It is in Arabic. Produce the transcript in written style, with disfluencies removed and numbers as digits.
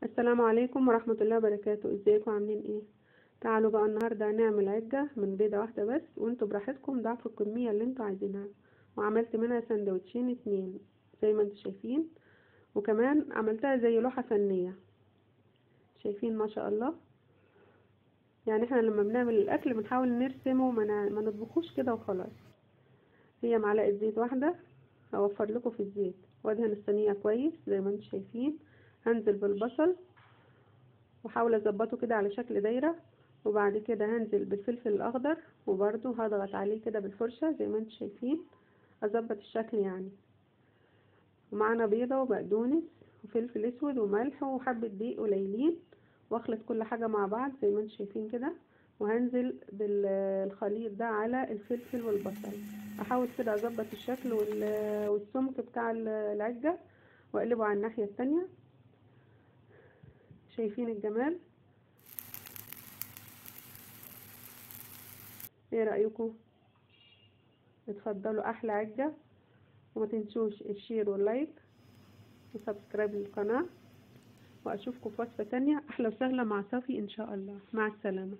السلام عليكم ورحمة الله وبركاته. ازيكم عاملين ايه؟ تعالوا بقى النهاردة هنعمل عجة من بيضة واحدة بس، وانتوا براحتكم ضعفوا الكمية اللي انتوا عايزينها. وعملت منها سندوتشين اتنين زي ما انتوا شايفين، وكمان عملتها زي لوحة فنية. شايفين ما شاء الله؟ يعني احنا لما بنعمل الاكل بنحاول نرسمه، ما نطبخوش كده وخلاص. هي معلقة زيت واحدة، هوفر لكم في الزيت، وادهن الصينية كويس زي ما انتوا شايفين. هنزل بالبصل واحاول اظبطه كده على شكل دايرة، وبعد كده هنزل بالفلفل الاخضر وبرده هضغط عليه كده بالفرشة زي ما انتم شايفين، اظبط الشكل يعني. ومعانا بيضة وبقدونس وفلفل اسود وملح وحبة دقيق قليلين، واخلط كل حاجة مع بعض زي ما انتم شايفين كده. وهنزل بالخليط ده على الفلفل والبصل، احاول كده اظبط الشكل والسمك بتاع العجة، واقلبه على الناحية التانية. شايفين الجمال؟ ايه رأيكم؟ اتفضلوا، احلى عجة. وما تنسوش الشير واللايك وسبسكرايب للقناة، واشوفكم في وصفة تانية احلى وسهلة مع صافي ان شاء الله. مع السلامة.